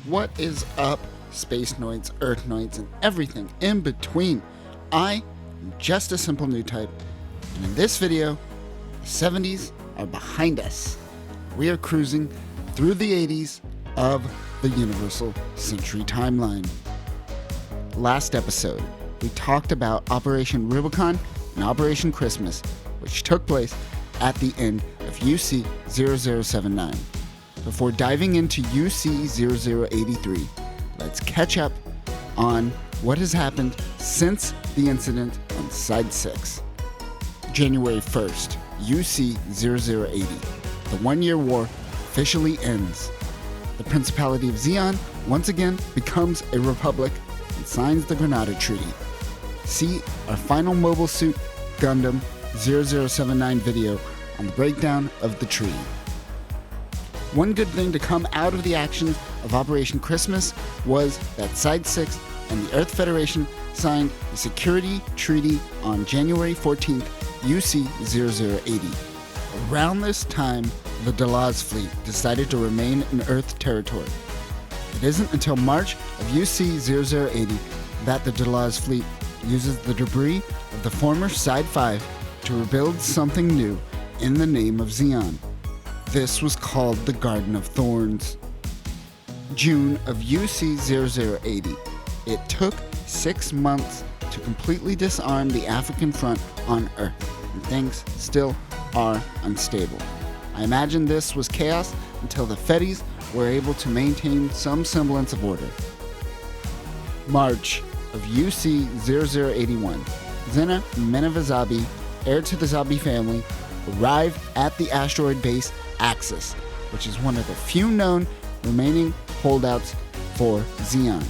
What is up, Space Noids, Earth Noids, and everything in between? I am just a simple new type, and in this video, the 70s are behind us. We are cruising through the 80s of the Universal Century timeline. Last episode, we talked about Operation Rubicon and Operation Christmas, which took place at the end of UC-0079. Before diving into UC-0083, let's catch up on what has happened since the incident on Side 6. January 1st, UC-0080. The one-year war officially ends. The Principality of Zeon once again becomes a republic and signs the Granada Treaty. See our final Mobile Suit Gundam 0079 video on the breakdown of the treaty. One good thing to come out of the actions of Operation Christmas was that Side 6 and the Earth Federation signed a security treaty on January 14th, UC-0080. Around this time, the Delaz fleet decided to remain in Earth territory. It isn't until March of UC-0080 that the Delaz fleet uses the debris of the former Side 5 to rebuild something new in the name of Zeon. This was called the Garden of Thorns. June of UC-0080. It took 6 months to completely disarm the African front on Earth, and things still are unstable. I imagine this was chaos until the Fedis were able to maintain some semblance of order. March of UC-0081. Zena Menevazabi, heir to the Zabi family, arrived at the asteroid base Axis, which is one of the few known remaining holdouts for Zeon.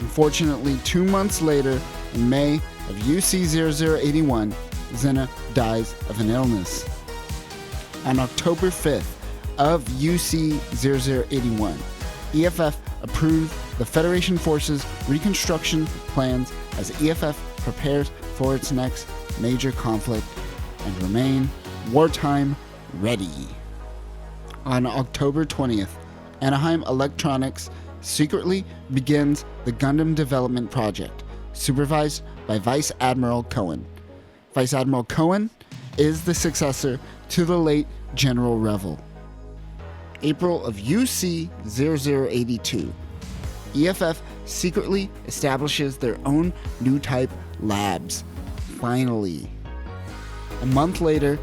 Unfortunately, 2 months later, in May of UC-0081, Zena dies of an illness. On October 5th of UC-0081, EFF approved the Federation Forces reconstruction plans as EFF prepares for its next major conflict and remain wartime ready. On October 20th, Anaheim Electronics secretly begins the Gundam Development Project, supervised by Vice Admiral Cohen. Vice Admiral Cohen is the successor to the late General Revel. April of UC-0082. EFF secretly establishes their own new type labs. Finally. A month later,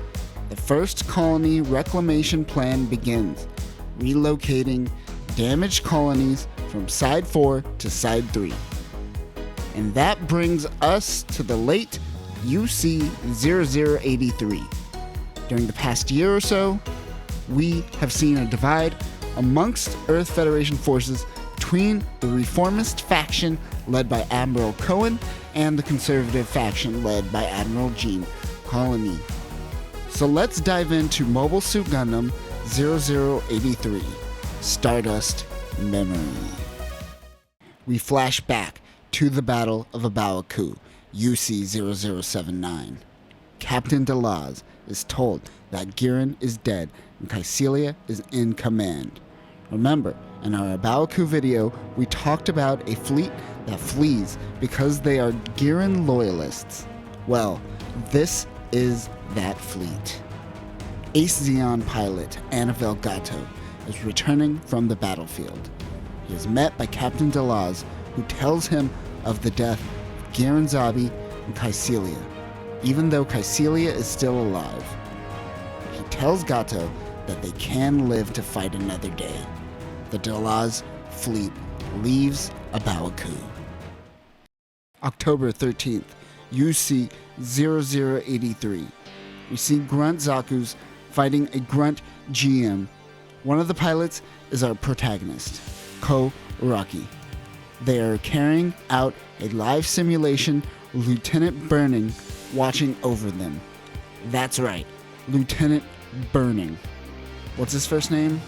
the first colony reclamation plan begins, relocating damaged colonies from Side 4 to Side 3. And that brings us to the late UC-0083. During the past year or so, we have seen a divide amongst Earth Federation forces between the reformist faction led by Admiral Cohen and the conservative faction led by Admiral Gene Colony. So let's dive into Mobile Suit Gundam 0083, Stardust Memory. We flash back to the Battle of Abawaku, UC-0079. Captain Delaz is told that Giran is dead and Kycilia is in command. Remember, in our Abawaku video, we talked about a fleet that flees because they are Giran loyalists. Well, this is that fleet. Ace Zeon pilot Anavel Gato is returning from the battlefield. He is met by Captain Delaz, who tells him of the death of Giran Zabi and Kycilia, even though Kycilia is still alive. He tells Gato that they can live to fight another day. The Delaz fleet leaves Abawaku. October 13th, UC-0083. We see Grunt Zaku's fighting a Grunt GM. One of the pilots is our protagonist, Ko Uraki. They are carrying out a live simulation with Lieutenant Burning watching over them. That's right, Lieutenant Burning. What's his first name?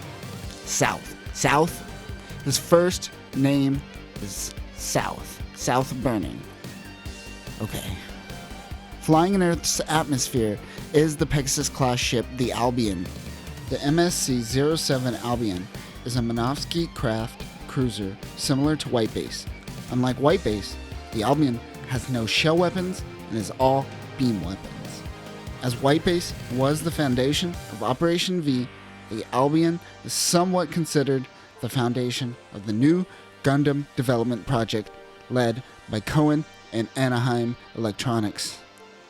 South. His first name is South Burning. Okay. Flying in Earth's atmosphere is the Pegasus-class ship, the Albion. The MSC-07 Albion is a Minovsky craft cruiser similar to White Base. Unlike White Base, the Albion has no shell weapons and is all beam weapons. As White Base was the foundation of Operation V, the Albion is somewhat considered the foundation of the new Gundam Development Project led by Cohen and Anaheim Electronics.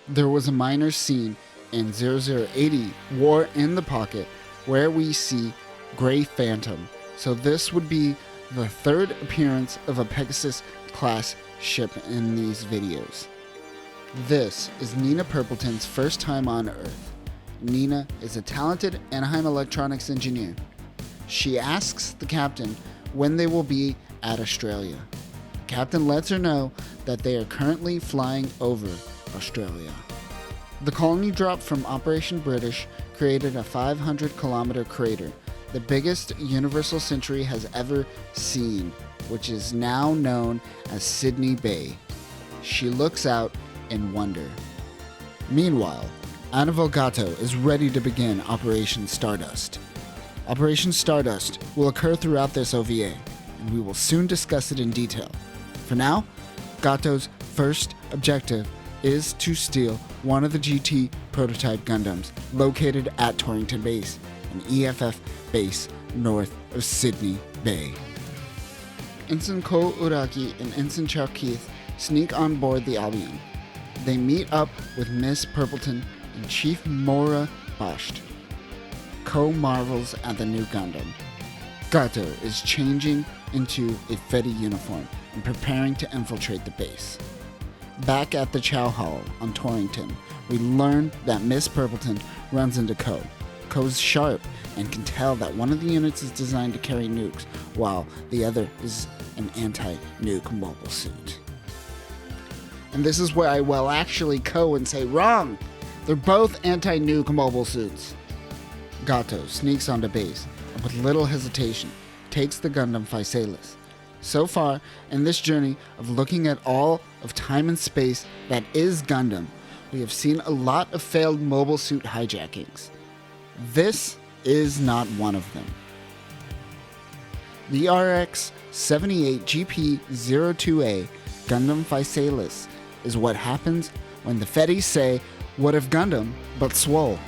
There was a minor scene in 0080 War in the Pocket where we see Grey Phantom, so this would be the third appearance of a Pegasus class ship in these videos. This is Nina Purpleton's first time on Earth. Nina is a talented Anaheim Electronics engineer. She asks the captain when they will be at Australia. The captain lets her know that they are currently flying over Australia. The colony drop from Operation British created a 500-kilometer crater, the biggest Universal Century has ever seen, which is now known as Sydney Bay. She looks out in wonder. Meanwhile, Anavel Gato is ready to begin Operation Stardust. Operation Stardust will occur throughout this OVA, and we will soon discuss it in detail. For now, Gato's first objective is to steal one of the GT prototype Gundams located at Torrington Base, an EFF base north of Sydney Bay. Ensign Ko Uraki and Ensign Chow Keith sneak on board the Albion. They meet up with Miss Purpleton and Chief Mora Basht. Ko marvels at the new Gundam. Gato is changing into a Fedi uniform and preparing to infiltrate the base. Back at the Chow Hall on Torrington, we learn that Miss Purpleton runs into Ko. Ko's sharp and can tell that one of the units is designed to carry nukes, while the other is an anti-nuke mobile suit. And this is where I will actually Ko and say wrong! They're both anti-nuke mobile suits. Gato sneaks onto base and with little hesitation takes the Gundam Physalis. So far, in this journey of looking at all of time and space that is Gundam, we have seen a lot of failed mobile suit hijackings. This is not one of them. The RX-78GP02A Gundam Physalis is what happens when the Fedis say, "What if Gundam, but swole?"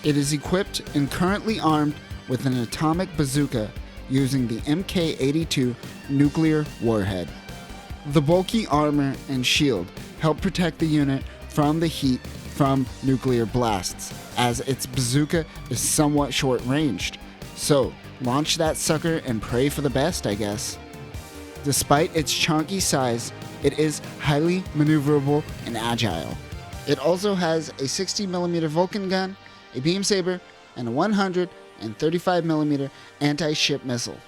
It is equipped and currently armed with an atomic bazooka using the Mk-82 nuclear warhead. The bulky armor and shield help protect the unit from the heat from nuclear blasts, as its bazooka is somewhat short-ranged. So, launch that sucker and pray for the best, I guess. Despite its chunky size, it is highly maneuverable and agile. It also has a 60mm Vulcan gun, a beam saber, and a 135mm anti-ship missile.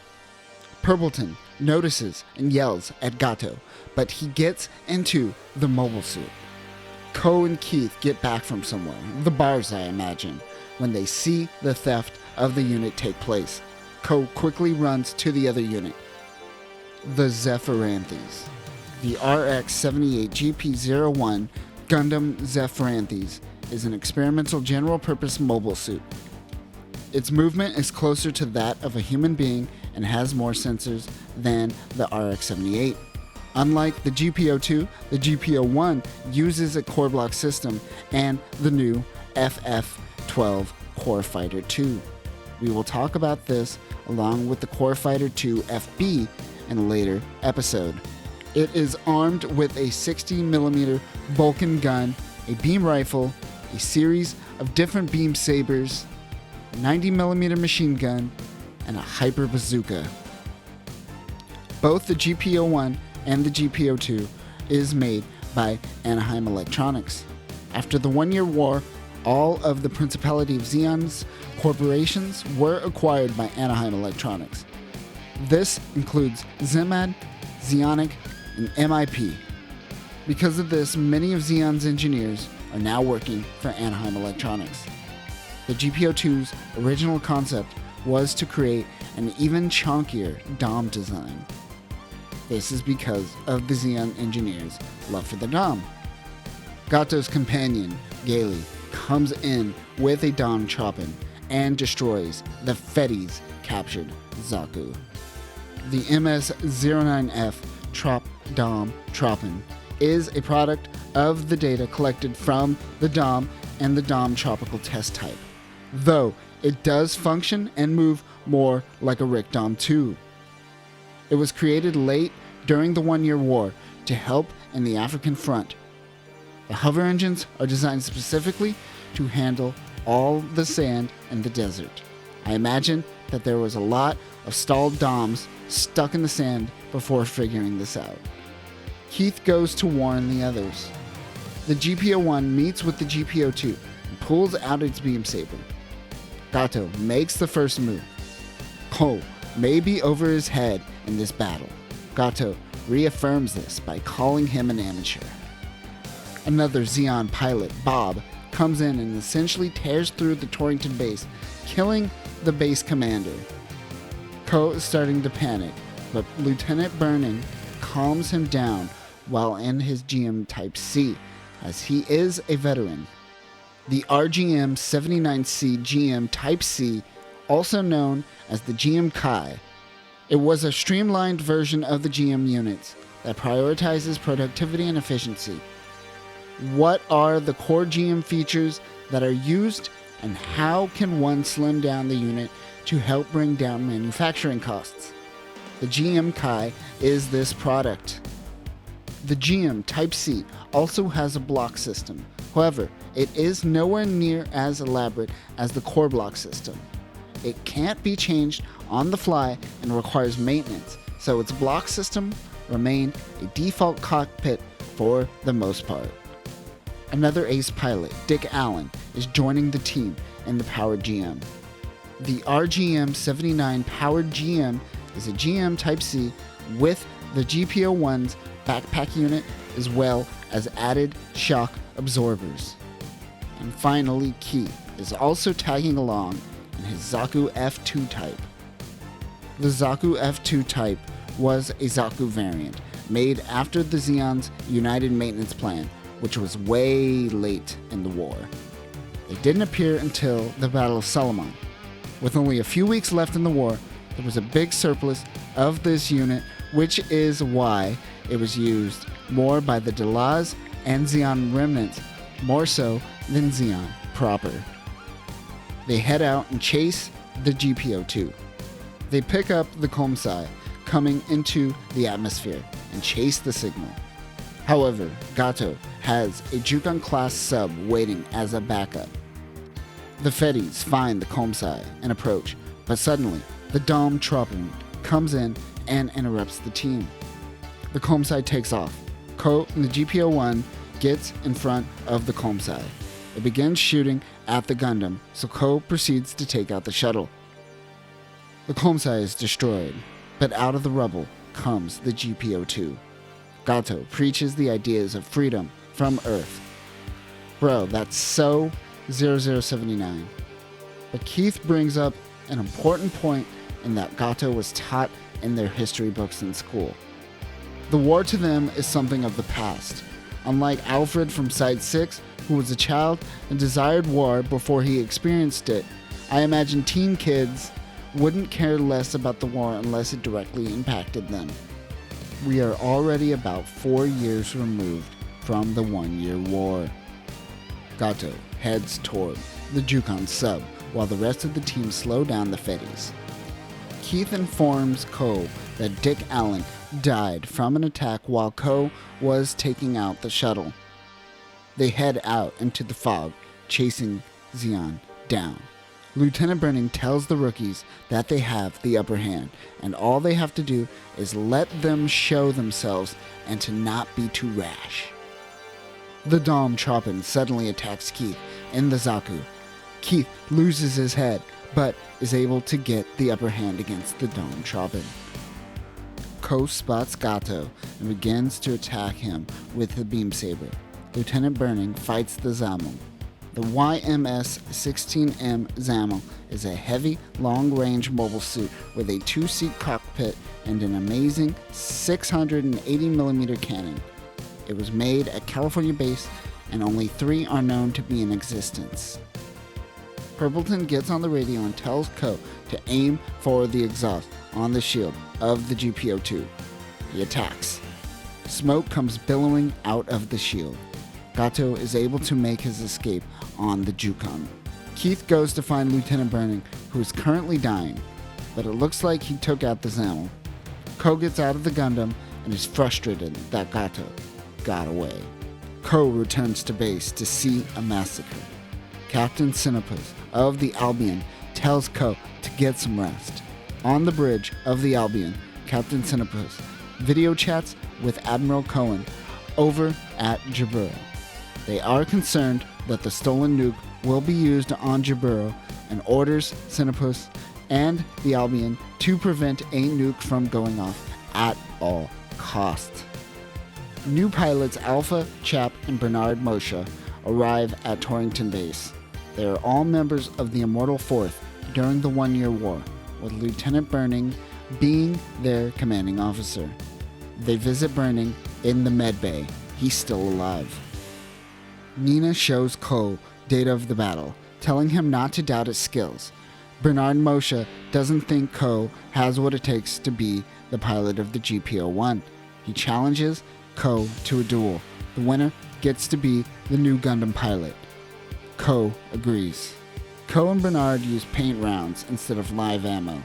Purpleton notices and yells at Gato, but he gets into the mobile suit. Ko and Keith get back from somewhere, the bars I imagine, when they see the theft of the unit take place. Ko quickly runs to the other unit, the Zephyranthes. The RX-78GP01 Gundam Zephyranthes is an experimental general-purpose mobile suit. Its movement is closer to that of a human being and has more sensors than the RX-78. Unlike the GP02, the GP01 uses a core block system and the new FF-12 Core Fighter II. We will talk about this along with the Core Fighter II FB in a later episode. It is armed with a 60mm Vulcan gun, a beam rifle, a series of different beam sabers, 90mm machine gun, and a hyper bazooka. Both the GP01 and the GP02 is made by Anaheim Electronics. After the 1-year war, all of the Principality of Zeon's corporations were acquired by Anaheim Electronics. This includes Zemad, Zeonic, and MIP. Because of this, many of Zeon's engineers are now working for Anaheim Electronics. The GP02's original concept was to create an even chunkier Dom design. This is because of the Zeon engineers' love for the Dom. Gato's companion, Gailey, comes in with a Dom Chopin and destroys the Fedis captured Zaku. The MS-09F Trop-Dom Troppen is a product of the data collected from the DOM and the DOM Tropical Test Type, though it does function and move more like a RX-DOM 2. It was created late during the 1-year war to help in the African front. The hover engines are designed specifically to handle all the sand in the desert. I imagine that there was a lot of stalled DOMs stuck in the sand before figuring this out. Keith goes to warn the others. The GP01 meets with the GP02 and pulls out its beam saber. Gato makes the first move. Ko may be over his head in this battle. Gato reaffirms this by calling him an amateur. Another Zeon pilot, Bob, comes in and essentially tears through the Torrington base, killing the base commander. Ko is starting to panic, but Lieutenant Burning calms him down while in his GM Type C, as he is a veteran. The RGM-79C GM Type C, also known as the GM Kai, it was a streamlined version of the GM units that prioritizes productivity and efficiency. What are the core GM features that are used, and how can one slim down the unit to help bring down manufacturing costs? The GM Kai is this product. The GM Type C also has a block system. However, it is nowhere near as elaborate as the core block system. It can't be changed on the fly and requires maintenance, so its block system remained a default cockpit for the most part. Another ace pilot, Dick Allen, is joining the team in the Powered GM. The RGM-79 Powered GM is a GM Type C with the GP01's backpack unit as well as added shock absorbers. And finally, Keith is also tagging along in his Zaku F2 type. The Zaku F2 type was a Zaku variant made after the Zeon's United Maintenance Plan, which was way late in the war. They didn't appear until the Battle of Solomon. With only a few weeks left in the war, there was a big surplus of this unit, which is why it was used more by the Delaz and Zeon remnants, more so than Zeon proper. They head out and chase the GP02. They pick up the Komsai coming into the atmosphere and chase the signal. However, Gato has a Jukan-class sub waiting as a backup. The Fedis find the Komsai and approach, but suddenly the Dom Troppen comes in and interrupts the team. The Komsai takes off. Ko and the GP01 gets in front of the Komsai. It begins shooting at the Gundam, so Ko proceeds to take out the shuttle. The Komsai is destroyed, but out of the rubble comes the GP02. Gato preaches the ideas of freedom from Earth. Bro, that's so 0079. But Keith brings up an important point in that Gato was taught in their history books in school. The war to them is something of the past. Unlike Alfred from Side 6, who was a child and desired war before he experienced it, I imagine teen kids wouldn't care less about the war unless it directly impacted them. We are already about 4 years removed from the 1-year war. Gato heads toward the Jukan sub while the rest of the team slow down the Fedis. Keith informs Ko that Dick Allen died from an attack while Ko was taking out the shuttle. They head out into the fog, chasing Zeon down. Lieutenant Burning tells the rookies that they have the upper hand, and all they have to do is let them show themselves and to not be too rash. The Dom Troppen suddenly attacks Keith in the Zaku. Keith loses his head, but is able to get the upper hand against the Dom Troppen. Ko spots Gato and begins to attack him with the beam saber. Lieutenant Burning fights the Zamel. The YMS-16M Zamel is a heavy, long-range mobile suit with a 2-seat cockpit and an amazing 680mm cannon. It was made at California base, and only 3 are known to be in existence. Purpleton gets on the radio and tells Ko to aim for the exhaust on the shield of the GP02. He attacks. Smoke comes billowing out of the shield. Gato is able to make his escape on the Jukon. Keith goes to find Lieutenant Burning, who is currently dying, but it looks like he took out the Zamel. Ko gets out of the Gundam and is frustrated that Gato got away. Ko returns to base to see a massacre. Captain Sinopus of the Albion tells Ko to get some rest. On the bridge of the Albion, Captain Sinopus video chats with Admiral Cohen over at Jaburo. They are concerned that the stolen nuke will be used on Jaburo and orders Sinopus and the Albion to prevent a nuke from going off at all costs. New pilots Alpha, Chap, and Bernard Moshe arrive at Torrington Base. They are all members of the Immortal Fourth during the 1-year war, with Lieutenant Burning being their commanding officer. They visit Burning in the med bay. He's still alive. Nina shows Ko data of the battle, telling him not to doubt his skills. Bernard Moshe doesn't think Ko has what it takes to be the pilot of the GP01. He challenges Ko to a duel. The winner gets to be the new Gundam pilot. Ko agrees. Ko and Bernard use paint rounds instead of live ammo.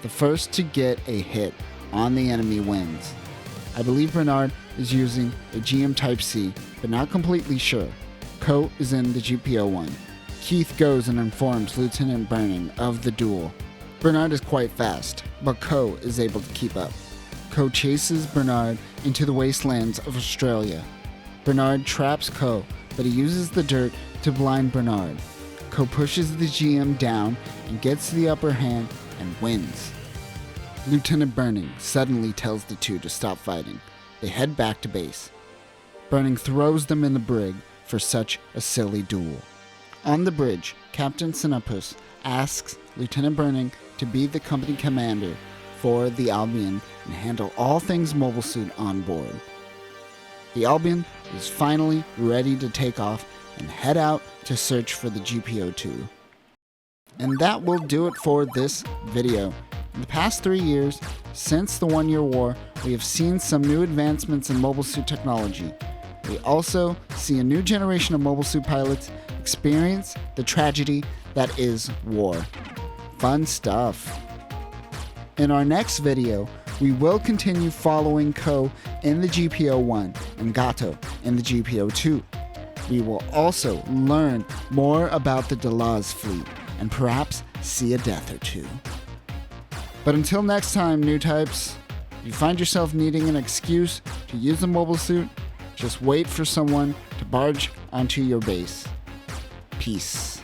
The first to get a hit on the enemy wins. I believe Bernard is using a GM Type C, but not completely sure. Ko is in the GP01. Keith goes and informs Lieutenant Burning of the duel. Bernard is quite fast, but Ko is able to keep up. Ko chases Bernard into the wastelands of Australia. Bernard traps Ko, but he uses the dirt to blind Bernard. Ko pushes the GM down and gets the upper hand and wins. Lieutenant Burning suddenly tells the two to stop fighting. They head back to base. Burning throws them in the brig for such a silly duel. On the bridge, Captain Sinopus asks Lieutenant Burning to be the company commander for the Albion and handle all things mobile suit on board. The Albion is finally ready to take off and head out to search for the GP02. And that will do it for this video. In the past 3 years, since the 1-year war, we have seen some new advancements in mobile suit technology. We also see a new generation of mobile suit pilots experience the tragedy that is war. Fun stuff. In our next video, we will continue following Ko in the GP01 and Gato in the GP02. We will also learn more about the Delaz fleet and perhaps see a death or two. But until next time, new types, if you find yourself needing an excuse to use a mobile suit, just wait for someone to barge onto your base. Peace.